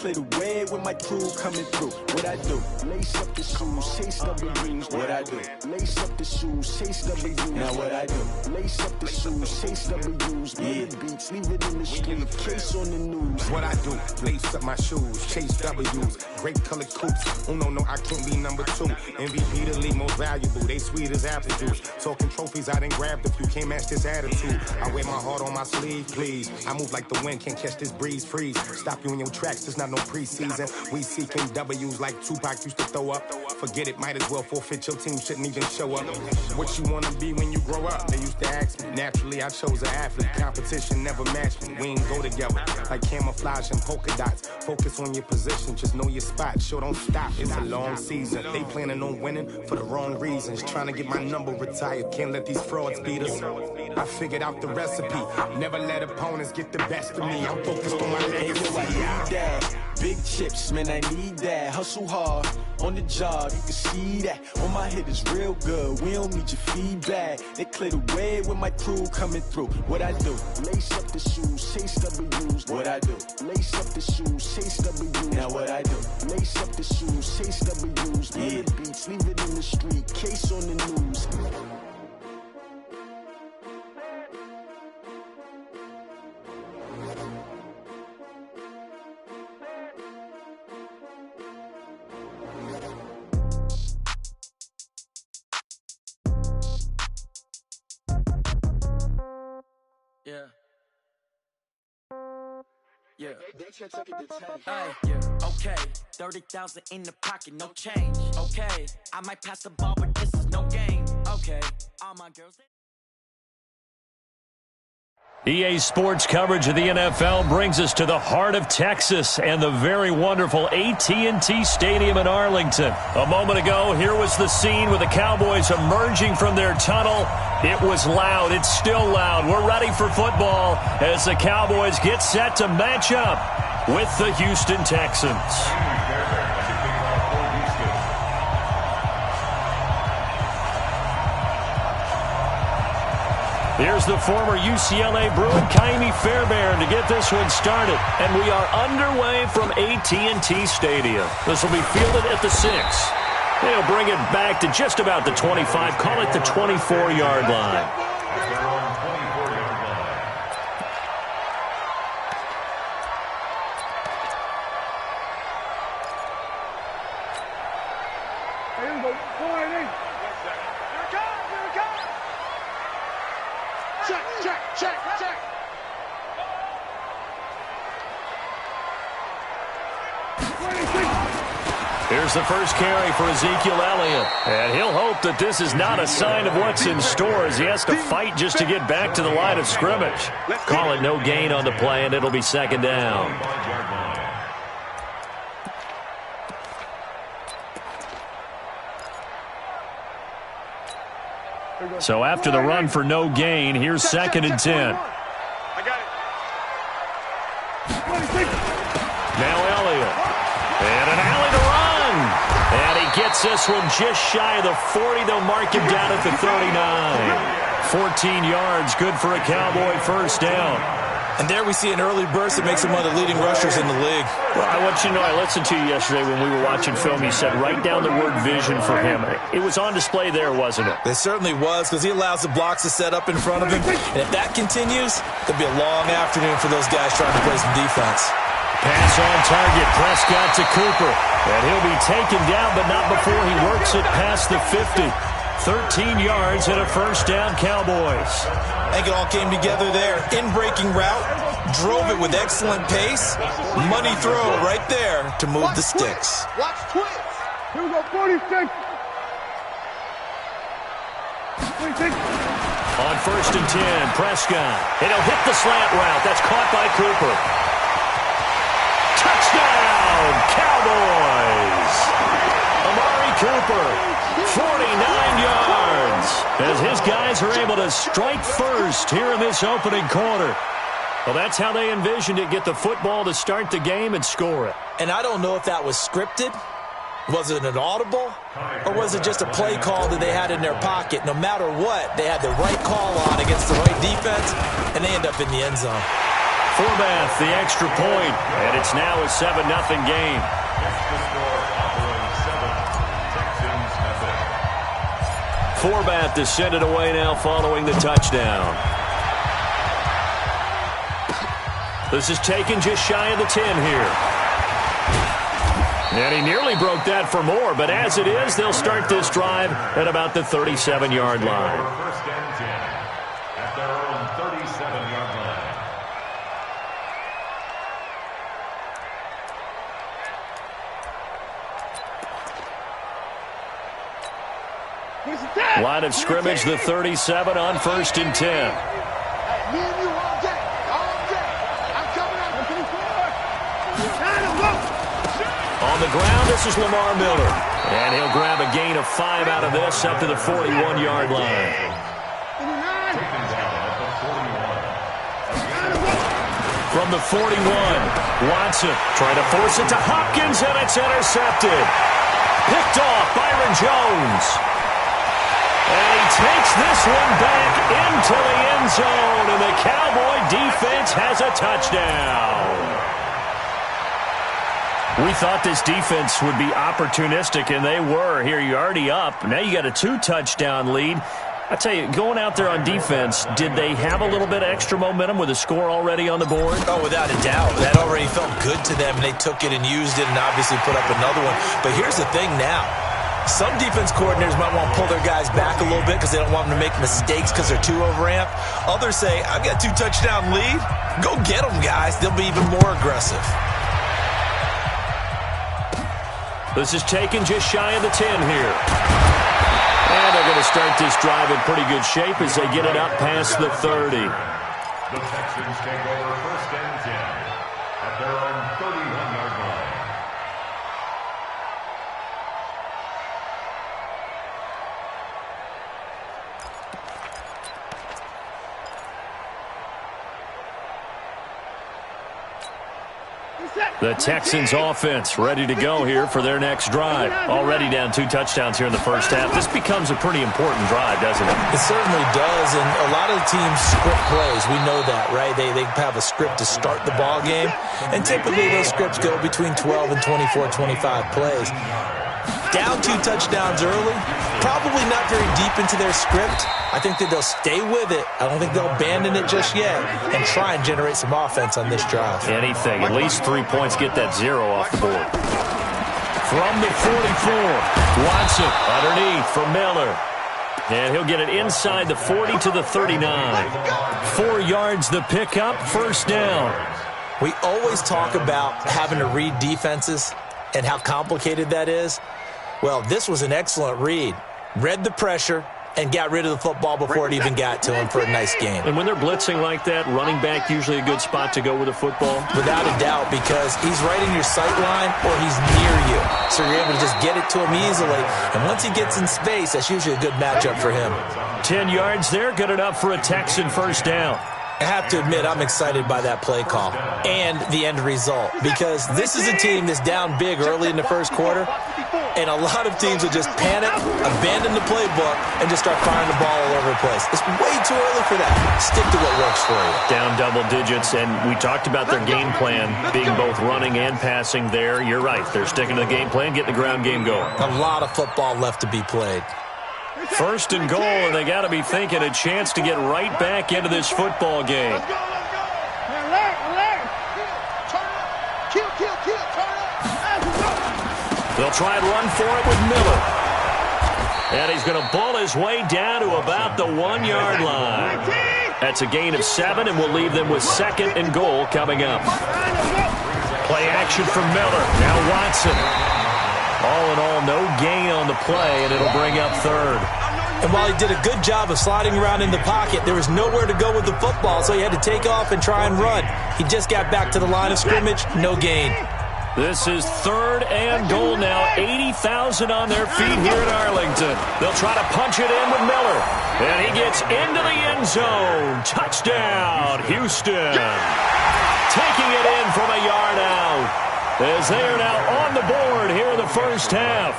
clear the way when my crew coming through. What I do? Lace up the shoes, chase W's. What I do? Lace up the shoes, chase W's. Now what I do? Lace up the shoes, chase W's. Million beats, leave it in the street, case on the news. What I do? Lace up my shoes, chase W's. Great colored coops. Oh no, I can't be number 2. MVP the league most valuable. They sweet as apple juice. Talking trophies, I done grabbed a few. Can't match this attitude. I wear my heart on my sleeve, please. I move like the wind, can't catch this breeze. Freeze. Stop you in your tracks. There's not no preseason. We seeking W's like Tupac used to throw up. Forget it, might as well forfeit. Your team shouldn't even show up. What you wanna be when you grow up? They used to ask me. Naturally, I chose an athlete. Competition never matched me. We ain't go together like camouflage and polka dots. Focus on your position, just know your spot. Sure, don't stop. It's a long season. They planning on winning for the wrong reasons. Trying to get my number retired. Can't let these frauds beat us. I figured out the recipe. Never let opponents get the best of me. I'm focused on my legacy. Big chips, man, I need that. Hustle hard on the job, you can see that. On my head is real good, we don't need your feedback. They clear the way when my crew coming through. What I do? Lace up the shoes, chase W's. What I do? Lace up the shoes, chase W's. Now what I do? Lace up the shoes, chase W's. Million beats, leave it in the street, case on the news. Yeah. Yeah. Okay. 30,000 in the pocket, no change. Okay. I might pass the ball, but this is no game. Okay. All my girls. EA Sports coverage of the NFL brings us to the heart of Texas and the very wonderful AT&T Stadium in Arlington. A moment ago, here was the scene with the Cowboys emerging from their tunnel. It was loud. It's still loud. We're ready for football as the Cowboys get set to match up with the Houston Texans. Here's the former UCLA Bruin, Kaimi Fairbairn, to get this one started. And we are underway from AT&T Stadium. This will be fielded at the 6. They'll bring it back to just about the 25, call it the 24-yard line. Here's the first carry for Ezekiel Elliott. And he'll hope that this is not a sign of what's in store as he has to fight just to get back to the line of scrimmage. Call it no gain on the play, and it'll be second down. So after the run for no gain, here's second and 10. Now Elliott. And an alley to run. And he gets this one just shy of the 40. They'll mark him down at the 39. 14 yards, good for a Cowboy first down. And there we see an early burst that makes him one of the leading rushers in the league. Well, I want you to know, I listened to you yesterday when we were watching film. You said write down the word vision for him. It was on display there, wasn't it? It certainly was, because he allows the blocks to set up in front of him. And if that continues, there'll be a long afternoon for those guys trying to play some defense. Pass on target, Prescott to Cooper. And he'll be taken down, but not before he works it past the 50. 13 yards and a first down, Cowboys. I think it all came together there. In-breaking route, drove it with excellent pace. Money throw right there to move the sticks. Watch twist. Here we go, 46. 46. On first and 10, Prescott. And he'll hit the slant route. That's caught by Cooper. Touchdown, Cowboys! Amari Cooper. 49 yards as his guys are able to strike first here in this opening quarter. Well, that's how they envisioned it, get the football to start the game and score it. And I don't know if that was scripted. Was it an audible? Or was it just a play call that they had in their pocket? No matter what, they had the right call on against the right defense, and they end up in the end zone. Forbath, the extra point, and it's now a 7-0 game. Forbath to send it away now following the touchdown. This is taken just shy of the 10 here. And he nearly broke that for more, but as it is, they'll start this drive at about the 37-yard line. First and 10 at their own 37-yard line. Line of scrimmage, the 37 on 1st and 10. On the ground, this is Lamar Miller. And he'll grab a gain of 5 out of this up to the 41-yard line. From the 41, Watson trying to force it to Hopkins, and it's intercepted. Picked off Byron Jones. And he takes this one back into the end zone, and the Cowboy defense has a touchdown. We thought this defense would be opportunistic, and they were. Here, you're already up. Now you got a 2-touchdown lead. I tell you, going out there on defense, did they have a little bit of extra momentum with a score already on the board? Oh, without a doubt. That already felt good to them, and they took it and used it and obviously put up another one. But here's the thing now. Some defense coordinators might want to pull their guys back a little bit because they don't want them to make mistakes because they're too overamped. Others say, I've got a 2-touchdown lead. Go get them, guys. They'll be even more aggressive. This is taken just shy of the 10 here. And they're going to start this drive in pretty good shape as they get it up past the 30. The Texans take over 1st and 10 at their own 31-yard line. The Texans offense ready to go here for their next drive. Already down 2 touchdowns here in the first half. This becomes a pretty important drive, doesn't it? It certainly does, and a lot of the teams script plays. We know that, right? They have a script to start the ball game, and typically those scripts go between 12 and 24, 25 plays. Down 2 touchdowns early, probably not very deep into their script. I think that they'll stay with it. I don't think they'll abandon it just yet and try and generate some offense on this drive. Anything. At least 3 points, get that 0 off the board. From the 44, Watson underneath for Miller. And he'll get it inside the 40 to the 39. 4 yards the pickup, first down. We always talk about having to read defenses and how complicated that is. Well, this was an excellent read. Read the pressure and got rid of the football before it even got to him for a nice game. And when they're blitzing like that, running back usually a good spot to go with the football? Without a doubt, because he's right in your sight line or he's near you. So you're able to just get it to him easily. And once he gets in space, that's usually a good matchup for him. 10 yards there, good enough for a Texan first down. I have to admit, I'm excited by that play call and the end result, because this is a team that's down big early in the first quarter, and a lot of teams will just panic, abandon the playbook, and just start firing the ball all over the place. It's way too early for that. Stick to what works for you. Down double digits, and we talked about their game plan being both running and passing there. You're right. They're sticking to the game plan, getting the ground game going. A lot of football left to be played. First and goal, and they got to be thinking a chance to get right back into this football game. Let's go. They'll try and run for it with Miller. And he's going to bull his way down to about the 1-yard line. That's a gain of 7, and we'll leave them with 2nd and goal coming up. Play action from Miller. Now Watson. All in all, no gain on the play, and it'll bring up 3rd. And while he did a good job of sliding around in the pocket, there was nowhere to go with the football, so he had to take off and try and run. He just got back to the line of scrimmage, no gain. This is 3rd and goal now. 80,000 on their feet here at Arlington. They'll try to punch it in with Miller. And he gets into the end zone. Touchdown, Houston. Taking it in from a yard out, as they are now on the board here in the first half.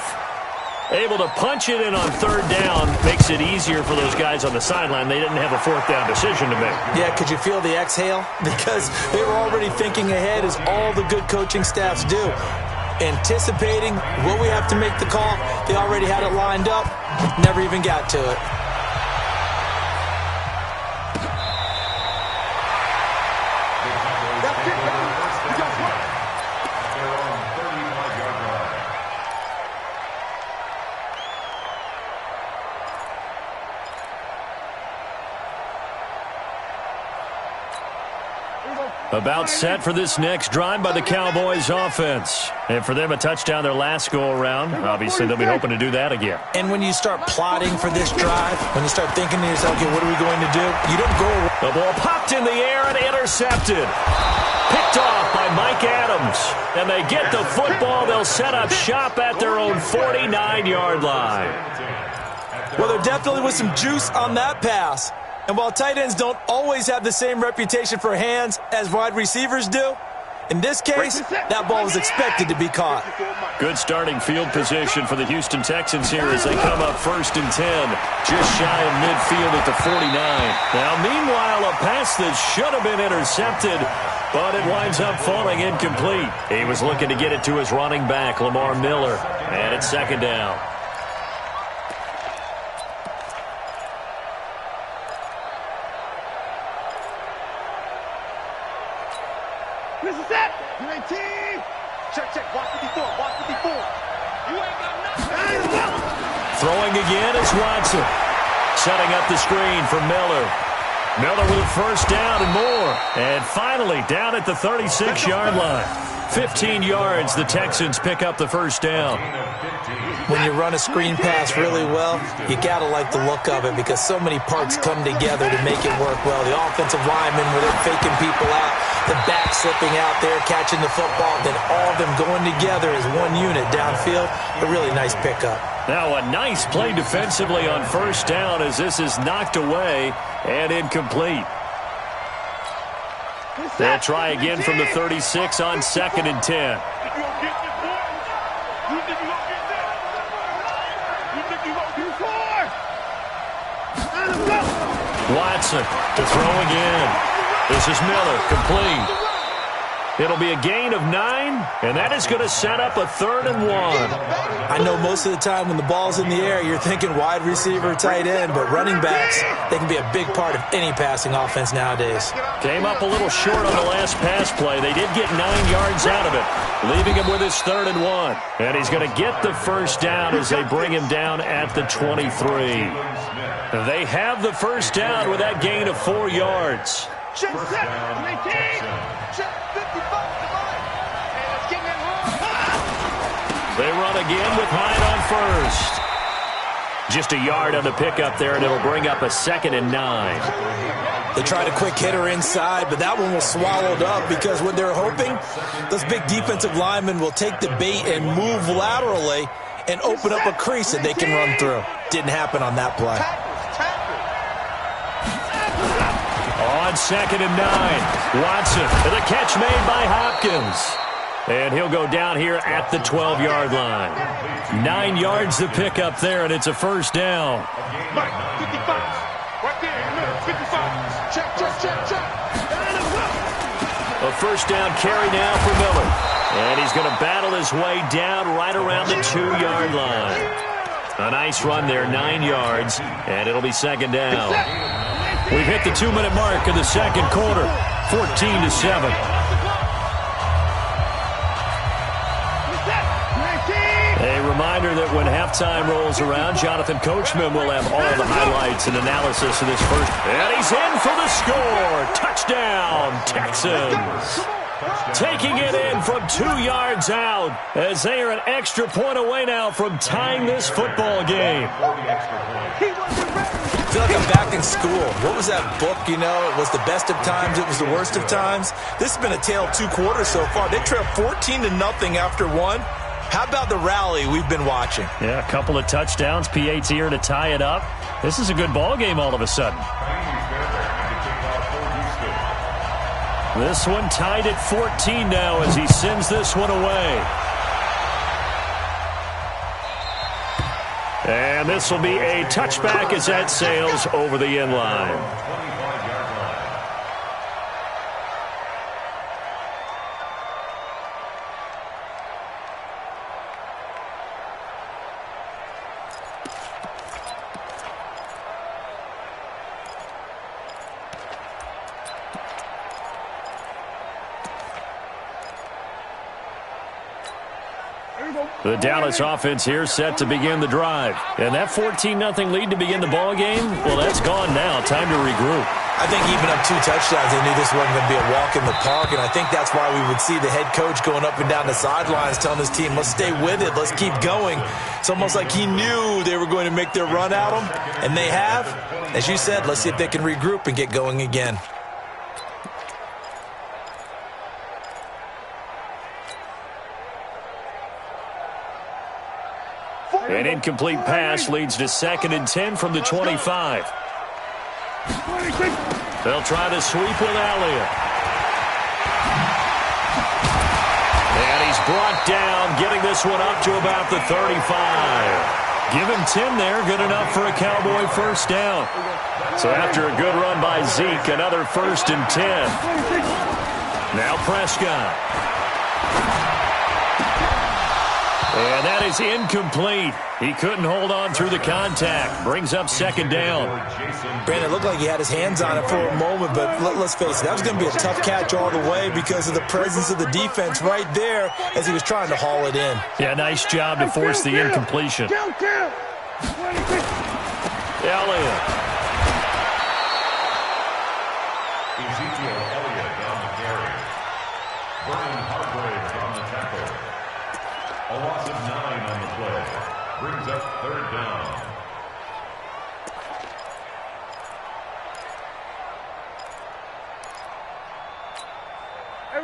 Able to punch it in on third down makes it easier for those guys on the sideline. They didn't have a fourth down decision to make. Yeah, could you feel the exhale? Because they were already thinking ahead, as all the good coaching staffs do. Anticipating what we have to make the call. They already had it lined up. Never even got to it. About set for this next drive by the Cowboys offense. And for them, a touchdown their last go-around. Obviously, they'll be hoping to do that again. And when you start plotting for this drive, when you start thinking to yourself, okay, what are we going to do? You don't go. The ball popped in the air and intercepted. Picked off by Mike Adams. And they get the football. They'll set up shop at their own 49-yard line. Well, there definitely was some juice on that pass. And while tight ends don't always have the same reputation for hands as wide receivers do, in this case, that ball was expected to be caught. Good starting field position for the Houston Texans here as they come up 1st and 10, just shy of midfield at the 49. Now, meanwhile, a pass that should have been intercepted, but it winds up falling incomplete. He was looking to get it to his running back, Lamar Miller, and it's 2nd down. This is it. UAT. Check. Watch 54. You ain't got nothing. Throwing again is Watson. Setting up the screen for Miller. Miller with a first down and more. And finally down at the 36-yard line. 15 yards, the Texans pick up the first down. When you run a screen pass really well, you got to like the look of it because so many parts come together to make it work well. The offensive linemen, where they're faking people out, the back slipping out there, catching the football, then all of them going together as one unit downfield. A really nice pickup. Now a nice play defensively on first down as this is knocked away and incomplete. They'll try again from the 36 on 2nd and 10. Watson to throw again. This is Miller, complete. It'll be a gain of 9, and that is going to set up a 3rd and 1. I know most of the time when the ball's in the air, you're thinking wide receiver, tight end, but running backs, they can be a big part of any passing offense nowadays. Came up a little short on the last pass play. They did get 9 yards out of it, leaving him with his 3rd and 1. And he's going to get the first down as they bring him down at the 23. They have the first down with that gain of 4 yards. Check, maintain. Check, 55 to line. And it's getting it wrong. They run again with Hyde on first. Just a yard on the pickup there, and it'll bring up a 2nd and 9. They tried a quick hitter inside, but that one was swallowed up because what they're hoping, those big defensive linemen will take the bait and move laterally and open up a crease that they can run through. Didn't happen on that play. On 2nd and 9, Watson with a catch made by Hopkins. And he'll go down here at the 12-yard line. 9 yards to pick up there, and it's a first down. 55. Right there, 55. Check. A first down carry now for Miller. And he's going to battle his way down right around the 2-yard line. A nice run there, 9 yards, and it'll be 2nd down. We've hit the 2-minute mark of the 2nd quarter, 14-7. A reminder that when halftime rolls around, Jonathan Coachman will have all the highlights and analysis of this first. And he's in for the score. Touchdown, Texans. Taking it in from 2 yards out as they are an extra point away now from tying this football game. I feel like I'm back in school. What was that book, you know? It was the best of times. It was the worst of times. This has been a tale of 2 quarters so far. They trailed 14-0 after 1. How about the rally we've been watching? Yeah, a couple of touchdowns. PAT here to tie it up. This is a good ball game all of a sudden. This one tied at 14 now as he sends this one away. And this will be a touchback as that sails over the end line. The Dallas offense here set to begin the drive. And that 14-0 lead to begin the ball game, well, that's gone now. Time to regroup. I think even up 2 touchdowns, they knew this wasn't going to be a walk in the park, and I think that's why we would see the head coach going up and down the sidelines telling his team, let's stay with it, let's keep going. It's almost like he knew they were going to make their run at him, and they have. As you said, let's see if they can regroup and get going again. An incomplete pass leads to 2nd and 10 from the 25. They'll try to sweep with Elliott. And he's brought down, getting this one up to about the 35. Give him 10 there, good enough for a Cowboy first down. So after a good run by Zeke, another 1st and 10. Now Prescott. And that is incomplete. He couldn't hold on through the contact. Brings up 2nd down. Brandon, it looked like he had his hands on it for a moment, but let's face it, that was going to be a tough catch all the way because of the presence of the defense right there as he was trying to haul it in. Yeah, nice job to force the incompletion. Elliott. Ezekiel Elliott on the carry. Vernon Hargrave on the tackle. A loss of 9 on the play. Brings up 3rd down.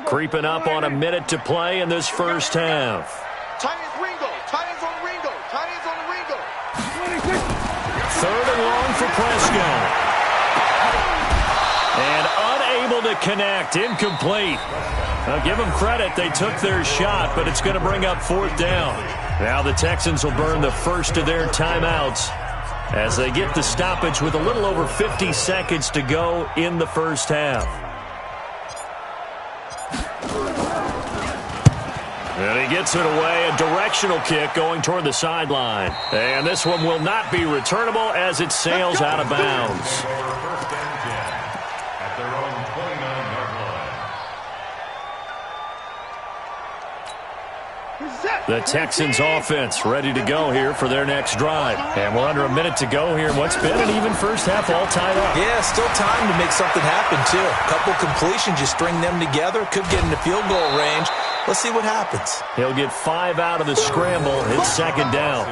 Creeping up on a minute to play in this first half. Titans Ringo. Titans on Ringo. Titans on the Ringo. 3rd and long for Prescott. And unable to connect. Incomplete. Now give them credit. They took their shot, but it's going to bring up 4th down. Now the Texans will burn the first of their timeouts as they get the stoppage with a little over 50 seconds to go in the first half. And he gets it away, a directional kick going toward the sideline. And this one will not be returnable as it sails out of bounds. First and 10 at their own 29-yard line. The Texans offense ready to go here for their next drive. And we're under a minute to go here. What's been an even first half all tied up. Yeah, still time to make something happen, too. A couple completions, you string them together, could get into field goal range. Let's see what happens. He'll get 5 out of the scramble. It's 2nd down.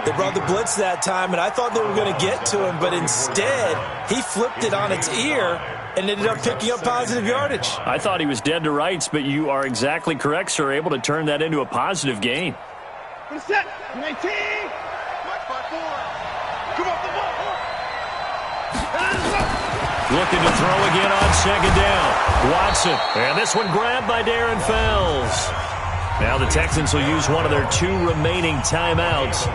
They brought the blitz that time, and I thought they were going to get to him, but instead, he flipped it on its ear and ended up picking up positive yardage. I thought he was dead to rights, but you are exactly correct, sir. Able to turn that into a positive gain. Set. 19. Watch by 4. Come off the ball. Looking to throw again on 2nd down. Watson. And this one grabbed by Darren Fells. Now the Texans will use one of their 2 remaining timeouts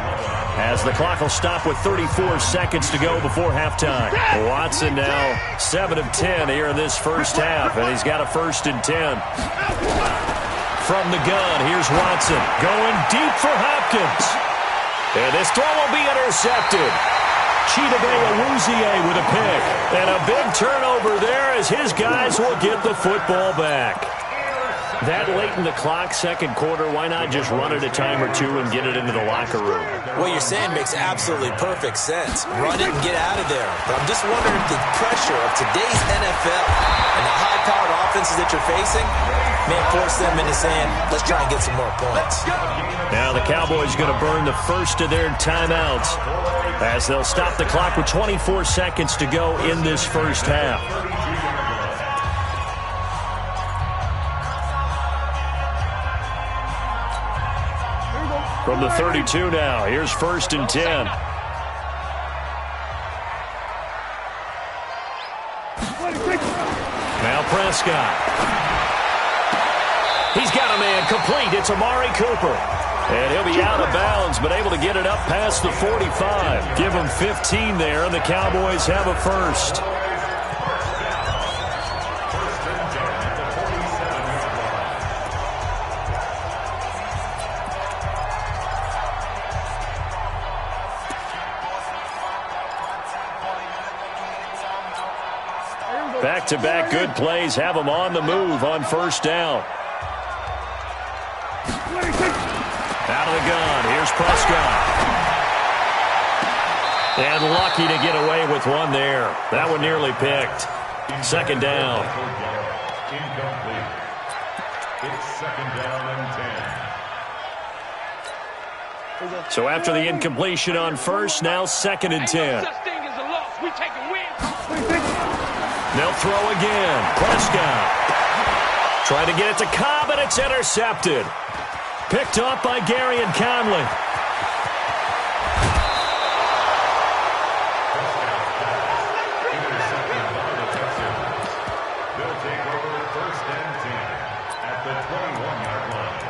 as the clock will stop with 34 seconds to go before halftime. Watson now 7 of 10 here in this first half, and he's got a 1st and 10. From the gun, here's Watson going deep for Hopkins. And this throw will be intercepted. Chidobe Awuzie with a pick. And a big turnover there as his guys will get the football back. That late in the clock, 2nd quarter, why not just run it a time or 2 and get it into the locker room? What you're saying makes absolutely perfect sense. Run it and get out of there. But I'm just wondering if the pressure of today's NFL and the high-powered offenses that you're facing may force them into saying, let's try and get some more points. Now the Cowboys going to burn the first of their timeouts as they'll stop the clock with 24 seconds to go in this first half. From the 32 now, here's 1st and 10. Now Prescott. He's got a man complete. It's Amari Cooper. And he'll be out of bounds, but able to get it up past the 45. Give him 15 there, and the Cowboys have a first. Back-to-back good plays have them on the move on first down. Out of the gun, here's Prescott. And lucky to get away with one there. That one nearly picked. Second down. Incomplete. It's second down and 10. So after the incompletion on first, now second and 10. They'll throw again. Prescott trying to get it to Cobb, and it's intercepted. Picked off by Gary and Conley. Intercepted by the Texans. They'll take over first and 10 at the 21-yard line.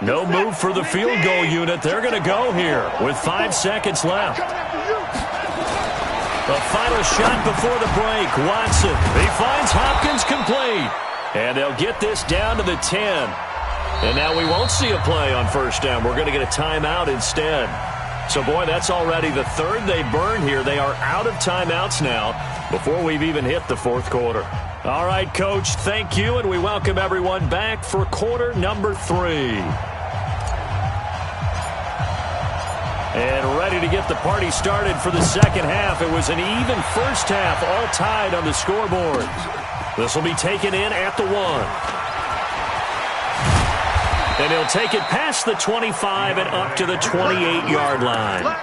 No move for the field goal unit. They're going to go here with 5 seconds left. The final shot before the break. Watson. He finds Hopkins complete. And they'll get this down to the 10. And now we won't see a play on first down. We're going to get a timeout instead. So, boy, that's already the third they burned here. They are out of timeouts now before we've even hit the fourth quarter. All right, Coach, thank you, and we welcome everyone back for quarter number 3. And ready to get the party started for the second half. It was an even first half, all tied on the scoreboard. This will be taken in at the 1. And he'll take it past the 25 and up to the 28-yard line. The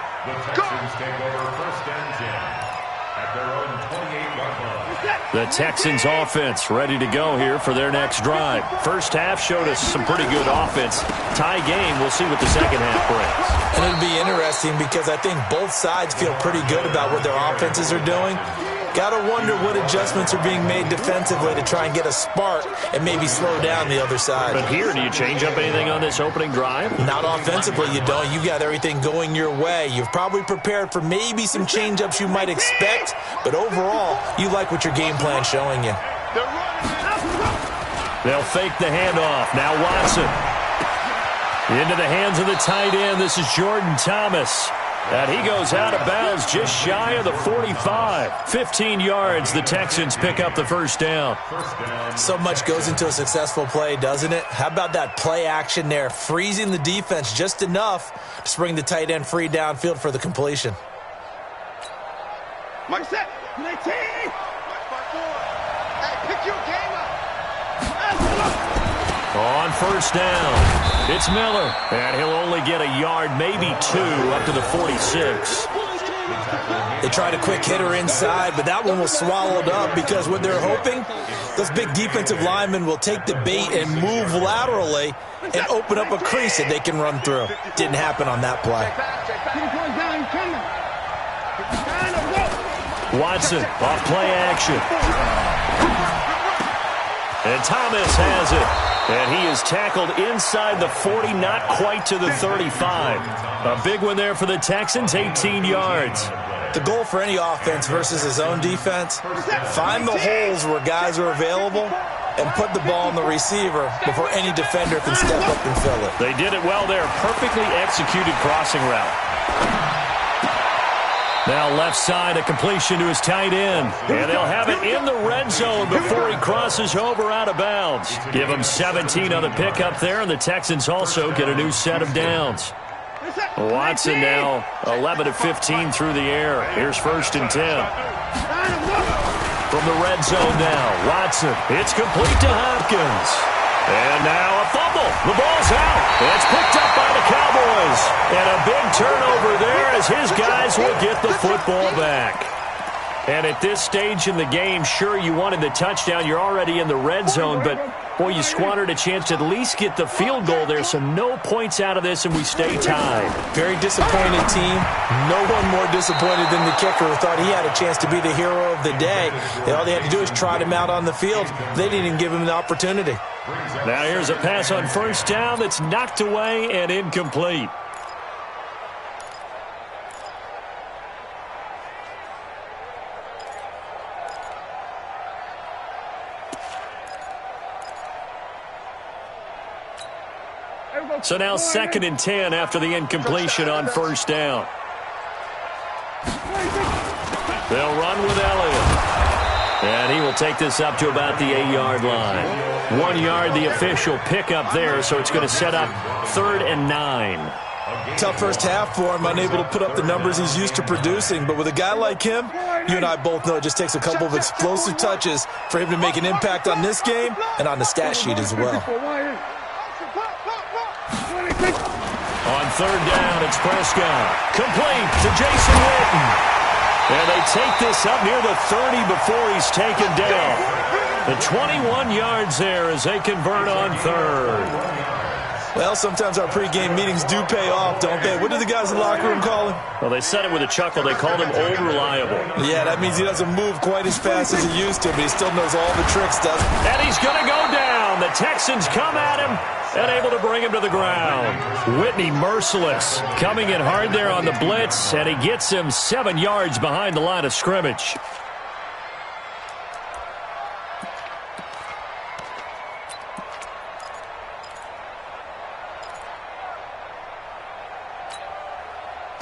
Texans take over first and 10 at their own 28-yard line. The Texans offense ready to go here for their next drive. First half showed us some pretty good offense. Tie game, we'll see what the second half brings. And it'll be interesting because I think both sides feel pretty good about what their offenses are doing. Got to wonder what adjustments are being made defensively to try and get a spark and maybe slow down the other side. But here, do you change up anything on this opening drive? Not offensively, you don't. You got everything going your way. You've probably prepared for maybe some change-ups you might expect, but overall, you like what your game plan's showing you. They'll fake the handoff. Now Watson. Into the hands of the tight end. This is Jordan Thomas. And he goes out of bounds just shy of the 45. 15 yards, the Texans pick up the first down. So much goes into a successful play, doesn't it? How about that play action there, freezing the defense just enough to bring the tight end free downfield for the completion. Mike set. 19. Hey, pick your game up. On first down, it's Miller. And he'll only get a yard, maybe 2, up to the 46. They tried a quick hitter inside, but that one was swallowed up because what they're hoping, those big defensive linemen will take the bait and move laterally and open up a crease that they can run through. Didn't happen on that play. Watson off play action. And Thomas has it. And he is tackled inside the 40, not quite to the 35. A big one there for the Texans, 18 yards. The goal for any offense versus his own defense, find the holes where guys are available and put the ball on the receiver before any defender can step up and fill it. They did it well there. Perfectly executed crossing route. Now left side, a completion to his tight end. And they'll have it in the red zone before he crosses over out of bounds. Give him 17 on the pickup there, and the Texans also get a new set of downs. Watson now 11 of 15 through the air. Here's first and 10. From the red zone now, Watson. It's complete to Hopkins. And now a fumble. The ball's out. It's picked up by the Cowboys. And a big turnover there as his guys will get the football back. And at this stage in the game, sure, you wanted the touchdown. You're already in the red zone, but, boy, you squandered a chance to at least get the field goal there, so no points out of this, and we stay tied. Very disappointed team. No one more disappointed than the kicker, who thought he had a chance to be the hero of the day. All they had to do is trot him out on the field. They didn't even give him the opportunity. Now here's a pass on first down that's knocked away and incomplete. So now 2nd and 10 after the incompletion on first down. They'll run with Elliott. And he will take this up to about the 8-yard line. 1 yard, the official pickup there, so it's going to set up 3rd and 9. Tough first half for him, unable to put up the numbers he's used to producing. But with a guy like him, you and I both know it just takes a couple of explosive touches for him to make an impact on this game and on the stat sheet as well. On 3rd down, it's Prescott. Complete to Jason Witten. And they take this up near the 30 before he's taken down. The 21 yards there as they convert on 3rd. Well, sometimes our pregame meetings do pay off, don't they? What do the guys in the locker room call him? Well, they said it with a chuckle. They called him Old Reliable. Yeah, that means he doesn't move quite as fast as he used to, but he still knows all the tricks, doesn't he? And he's going to go down. The Texans come at him and able to bring him to the ground. Whitney merciless, coming in hard there on the blitz, and he gets him 7 yards behind the line of scrimmage.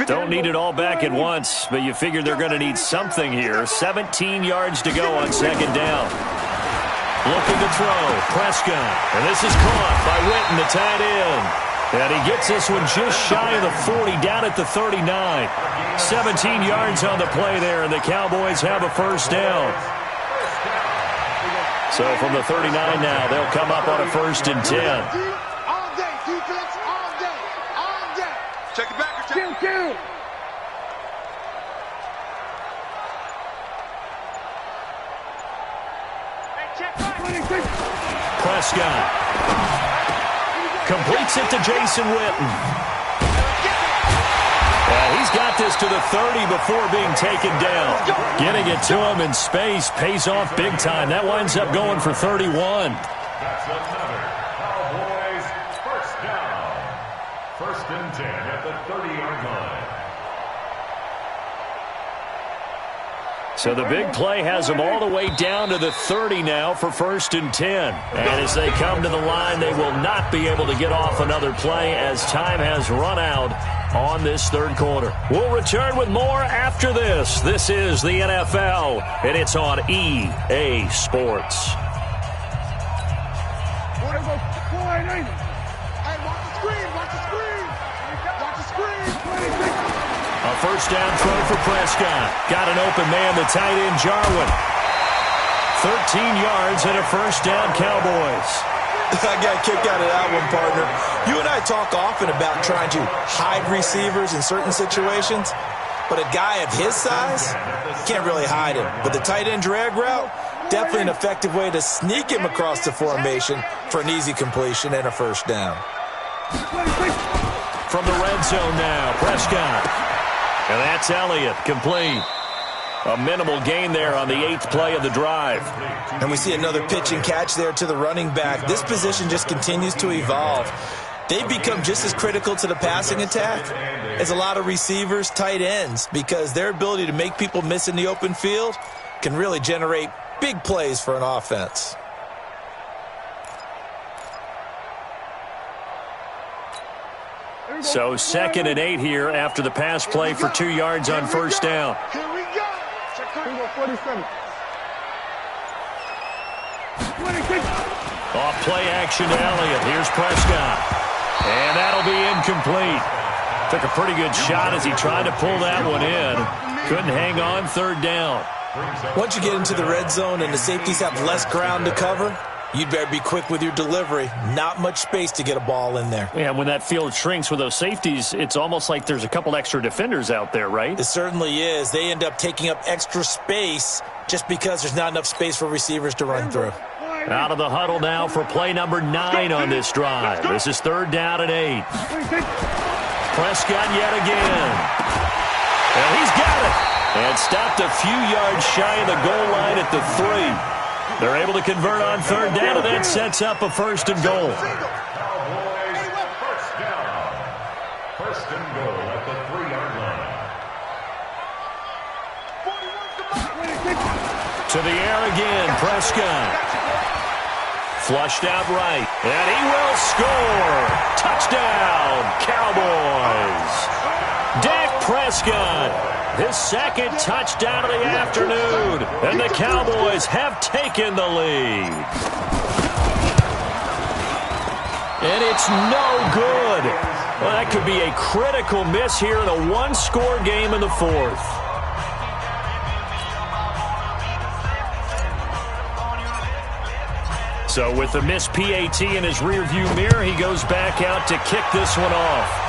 Don't need it all back at once, but you figure they're going to need something here. 17 yards to go on 2nd down. Looking to throw, Prescott. And this is caught by Witten, the tight end. And he gets this one just shy of the 40, down at the 39. 17 yards on the play there, and the Cowboys have a first down. So from the 39 now, they'll come up on a 1st and 10. All day, defense, all day, all day. Check it back. Kill. Prescott completes it to Jason Witten. He's got this to the 30 before being taken down. Getting it to him in space pays off big time. That winds up going for 31. That's another Cowboys first down. 1st and 10 at the 30-yard line. So the big play has them all the way down to the 30 now for 1st and 10. And as they come to the line, they will not be able to get off another play as time has run out on this 3rd quarter. We'll return with more after this. This is the NFL, and it's on EA Sports. A first down throw for Prescott. Got an open man, the tight end, Jarwin. 13 yards and a first down, Cowboys. I got a kick out of that one, partner. You and I talk often about trying to hide receivers in certain situations, but a guy of his size can't really hide him. But the tight end drag route, definitely an effective way to sneak him across the formation for an easy completion and a first down. From the red zone now, Prescott. And that's Elliott, complete. A minimal gain there on the 8th play of the drive. And we see another pitch and catch there to the running back. This position just continues to evolve. They've become just as critical to the passing attack as a lot of receivers, tight ends, because their ability to make people miss in the open field can really generate big plays for an offense. So 2nd and 8 here after the pass play for 2 yards on first down. Here we go. 47. Off play action to Elliott. Here's Prescott. And that'll be incomplete. Took a pretty good shot as he tried to pull that one in. Couldn't hang on 3rd down. Once you get into the red zone and the safeties have less ground to cover, you'd better be quick with your delivery. Not much space to get a ball in there. Yeah, when that field shrinks with those safeties, it's almost like there's a couple extra defenders out there, right? It certainly is. They end up taking up extra space just because there's not enough space for receivers to run through. Out of the huddle now for play number 9 on this drive. This is 3rd down and 8. Prescott yet again. And he's got it. And stopped a few yards shy of the goal line at the 3. They're able to convert on 3rd down, and that sets up a 1st and goal. Cowboys first down. 1st and goal at the 3-yard line. To the air again, Prescott. Flushed out right, and he will score. Touchdown, Cowboys. Dak Prescott, his 2nd touchdown of the afternoon, and the Cowboys have taken the lead. And it's no good. Well, that could be a critical miss here in a one-score game in the 4th. So with the missed PAT in his rearview mirror, he goes back out to kick this one off.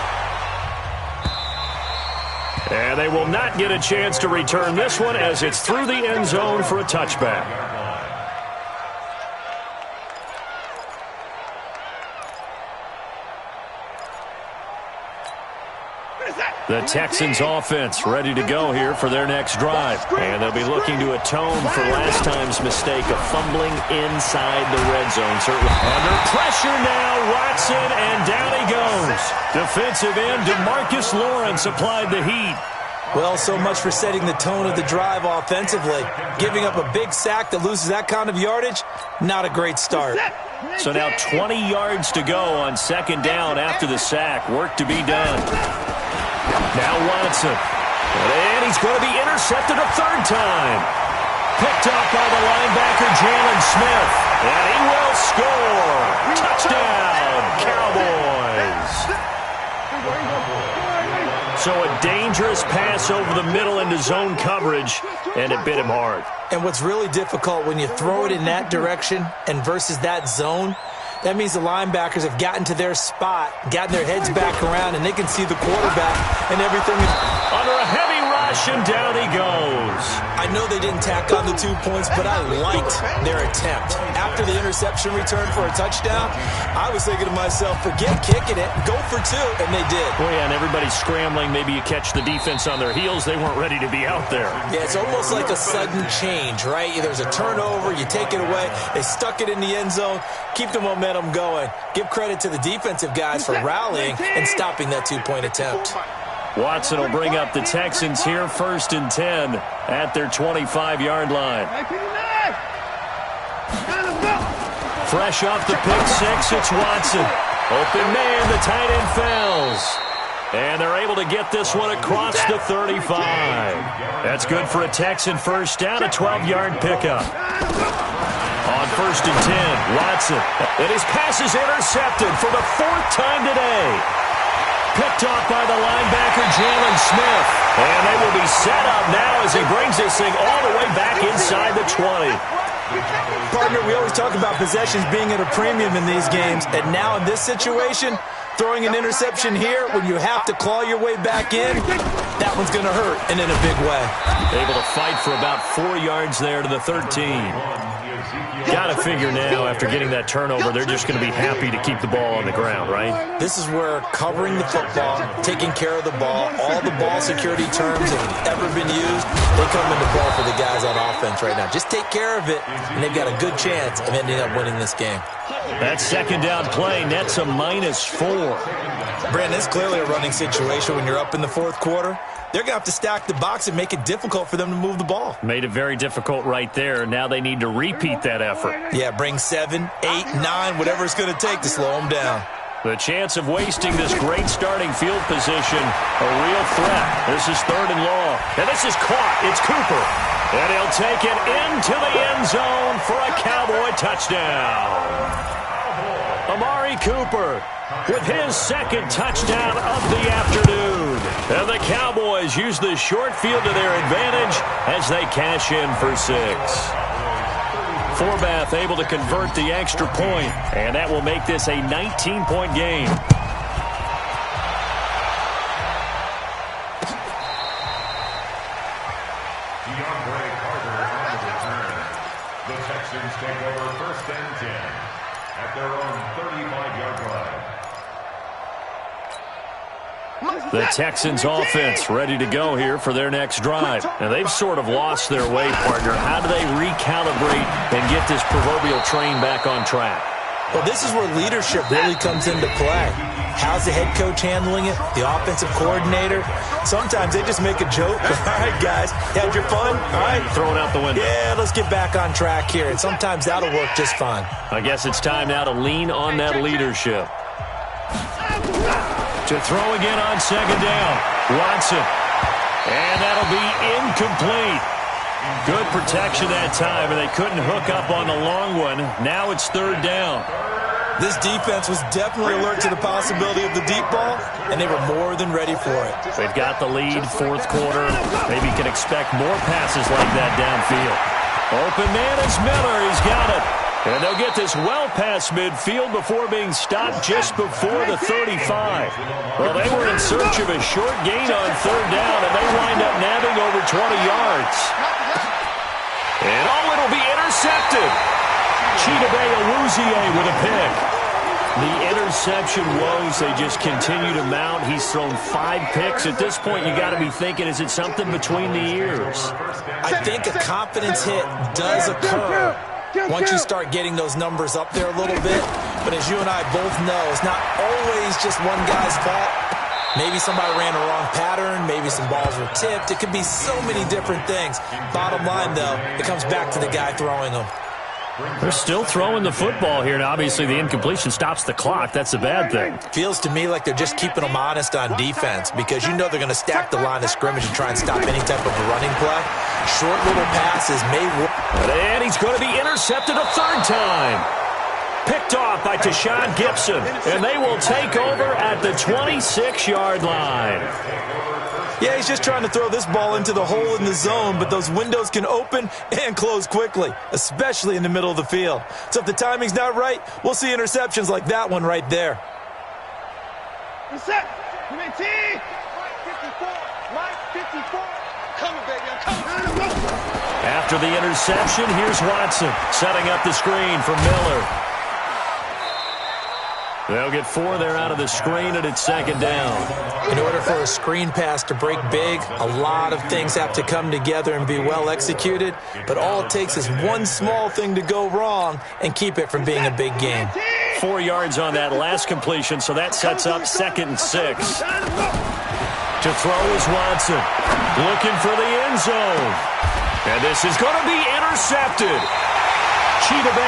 And they will not get a chance to return this one as it's through the end zone for a touchback. The Texans offense ready to go here for their next drive. And they'll be looking to atone for last time's mistake of fumbling inside the red zone. Certainly under pressure now, Watson, and down he goes. Defensive end DeMarcus Lawrence applied the heat. Well, so much for setting the tone of the drive offensively. Giving up a big sack that loses that kind of yardage, not a great start. So now 20 yards to go on 2nd down after the sack. Work to be done. Now Watson. And he's going to be intercepted a 3rd time. Picked up by the linebacker, Jalen Smith. And he will score. Touchdown, Cowboys. So a dangerous pass over the middle into zone coverage, and it bit him hard. And what's really difficult when you throw it in that direction and versus that zone, that means the linebackers have gotten to their spot, gotten their heads back around, and they can see the quarterback, and everything is under a heavy rush, and down he goes. I know they didn't tack on the 2 points, but I liked their attempt. After the interception return for a touchdown, I was thinking to myself, forget kicking it, go for 2, and they did. Well, yeah, and everybody's scrambling. Maybe you catch the defense on their heels. They weren't ready to be out there. Yeah, it's almost like a sudden change, right? There's a turnover, you take it away, they stuck it in the end zone, keep the momentum going. Give credit to the defensive guys for rallying and stopping that 2-point attempt. Watson will bring up the Texans here 1st and 10 at their 25-yard line. Fresh off the pick 6, it's Watson. Open man, the tight end fails. And they're able to get this one across the 35. That's good for a Texan 1st down, a 12-yard pickup. On 1st and 10, Watson. And his pass is intercepted for the 4th time today. Picked off by the linebacker, Jalen Smith. And they will be set up now as he brings this thing all the way back inside the 20. Partner, we always talk about possessions being at a premium in these games. And now in this situation, throwing an interception here when you have to claw your way back in, that one's going to hurt, and in a big way. Able to fight for about 4 yards there to the 13. Got to figure now, after getting that turnover, they're just going to be happy to keep the ball on the ground, right? This is where covering the football, taking care of the ball, all the ball security terms that have ever been used, they come into play for the guys on offense right now. Just take care of it, and they've got a good chance of ending up winning this game. That 2nd down play nets a -4. Brandon, it's clearly a running situation when you're up in the 4th quarter. They're going to have to stack the box and make it difficult for them to move the ball. Made it very difficult right there. Now they need to repeat that effort. Yeah, bring 7, 8, 9, whatever it's going to take to slow them down. The chance of wasting this great starting field position, a real threat. This is 3rd and long. And this is caught. It's Cooper. And he'll take it into the end zone for a Cowboy touchdown. Amari Cooper with his 2nd touchdown of the afternoon. And the Cowboys use the short field to their advantage as they cash in for 6. Forbath able to convert the extra point, and that will make this a 19-point game. The Texans take over 1st and 10 at their own 35-yard line. The Texans offense ready to go here for their next drive. And they've sort of lost their way, partner. How do they recalibrate and get this proverbial train back on track? Well, this is where leadership really comes into play. How's the head coach handling it? The offensive coordinator? Sometimes they just make a joke. All right, guys, had your fun? All right. Throw it out the window. Yeah, let's get back on track here. And sometimes that'll work just fine. I guess it's time now to lean on that leadership. To throw again on 2nd down. Watson. And that'll be incomplete. Good protection that time, and they couldn't hook up on the long one. Now it's 3rd down. This defense was definitely alert to the possibility of the deep ball, and they were more than ready for it. They've got the lead, 4th quarter. Maybe can expect more passes like that downfield. Open man is Miller. He's got it. And they'll get this well past midfield before being stopped just before the 35. Well, they were in search of a short gain on 3rd down, and they wind up nabbing over 20 yards. And it'll be intercepted. Chidobe with a pick. The interception woes, they just continue to mount. He's thrown 5 picks. At this point, you got to be thinking, is it something between the ears? I think a confidence hit does occur once you start getting those numbers up there a little bit. But as you and I both know, it's not always just one guy's fault. Maybe somebody ran a wrong pattern. Maybe some balls were tipped. It could be so many different things. Bottom line, though, it comes back to the guy throwing them. They're still throwing the football here. Now, obviously, the incompletion stops the clock. That's a bad thing. Feels to me like they're just keeping them honest on defense because you know they're going to stack the line of scrimmage and try and stop any type of a running play. Short little passes may work. And he's going to be intercepted a 3rd time. Picked off by Tashawn Gibson. And they will take over at the 26-yard line. Yeah, he's just trying to throw this ball into the hole in the zone, but those windows can open and close quickly, especially in the middle of the field. So if the timing's not right, we'll see interceptions like that one right there. Reset. Line 54. Line 54. Coming, baby. I'm coming. After the interception, here's Watson setting up the screen for Miller. They'll get 4 there out of the screen, and it's 2nd down. In order for a screen pass to break big, a lot of things have to come together and be well executed, but all it takes is one small thing to go wrong and keep it from being a big game. 4 yards on that last completion, so that sets up 2nd and 6. To throw is Watson, looking for the end zone. And this is going to be intercepted. Chidobe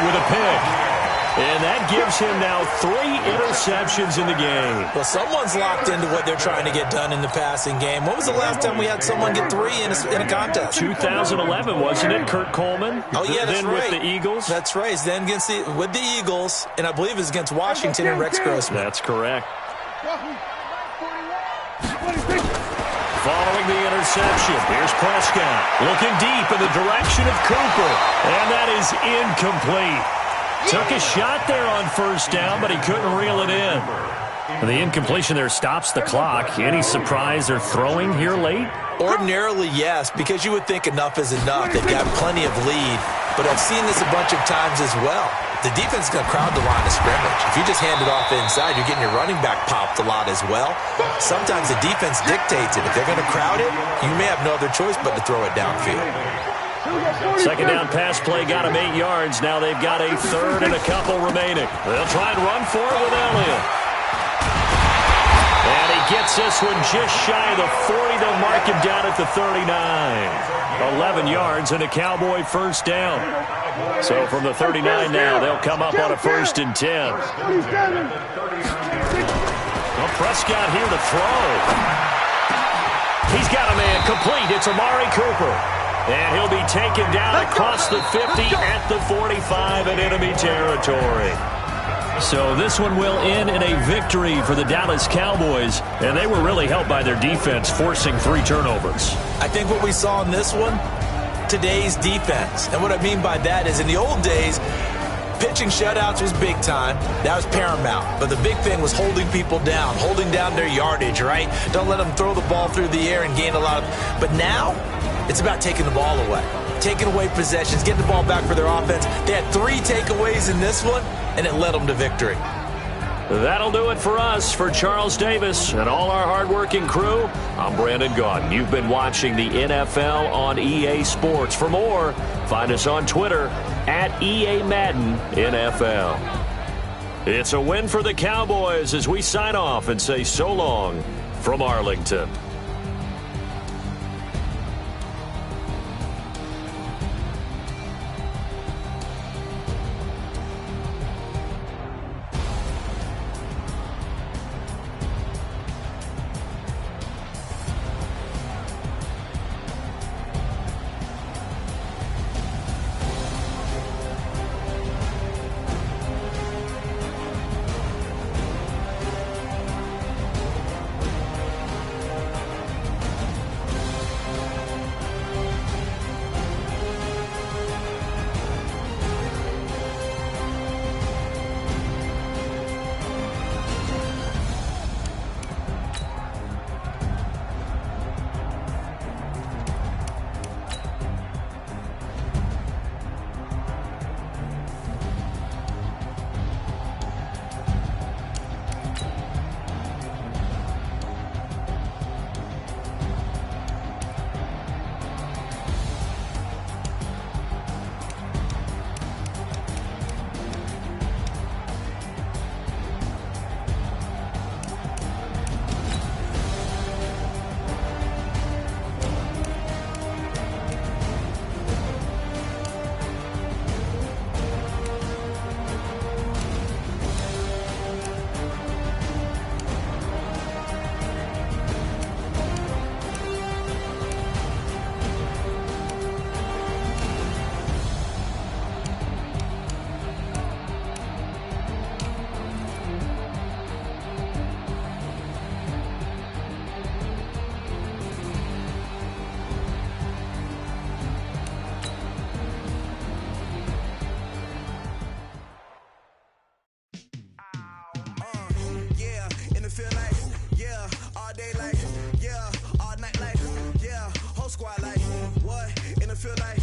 with a pick. And that gives him now 3 interceptions in the game. Well, someone's locked into what they're trying to get done in the passing game. When was the last time we had someone get 3 in a contest? 2011, wasn't it? Kurt Coleman? Oh, yeah, that's then right. With the Eagles? That's right. Then with the Eagles, and I believe it was against Washington and Rex Grossman. That's correct. Following the interception, here's Prescott looking deep in the direction of Cooper. And that is incomplete. Took a shot there on 1st down, but he couldn't reel it in. And the incompletion there stops the clock. Any surprise they're throwing here late? Ordinarily, yes, because you would think enough is enough. They've got plenty of lead, but I've seen this a bunch of times as well. The defense is going to crowd the line of scrimmage. If you just hand it off inside, you're getting your running back popped a lot as well. Sometimes the defense dictates it. If they're going to crowd it, you may have no other choice but to throw it downfield. 2nd down pass play got him 8 yards. Now they've got a 3rd and a couple remaining. They'll try and run for it with Elliott. And he gets this one just shy of the 40. They'll mark him down at the 39. 11 yards and a Cowboy 1st down. So from the 39 now, they'll come up on a 1st and 10. Well, Prescott here to throw. He's got a man complete. It's Amari Cooper. And he'll be taken down across the 50 at the 45 in enemy territory. So this one will end in a victory for the Dallas Cowboys. And they were really helped by their defense, forcing 3 turnovers. I think what we saw in this one, today's defense. And what I mean by that is in the old days, pitching shutouts was big time. That was paramount. But the big thing was holding people down, holding down their yardage, right? Don't let them throw the ball through the air and gain a lot of... But now, it's about taking the ball away. Taking away possessions, getting the ball back for their offense. They had 3 takeaways in this one, and it led them to victory. That'll do it for us. For Charles Davis and all our hardworking crew, I'm Brandon Gaudin. You've been watching the NFL on EA Sports. For more, find us on Twitter at EA Madden NFL. It's a win for the Cowboys as we sign off and say so long from Arlington. Squad like, what? In the field like,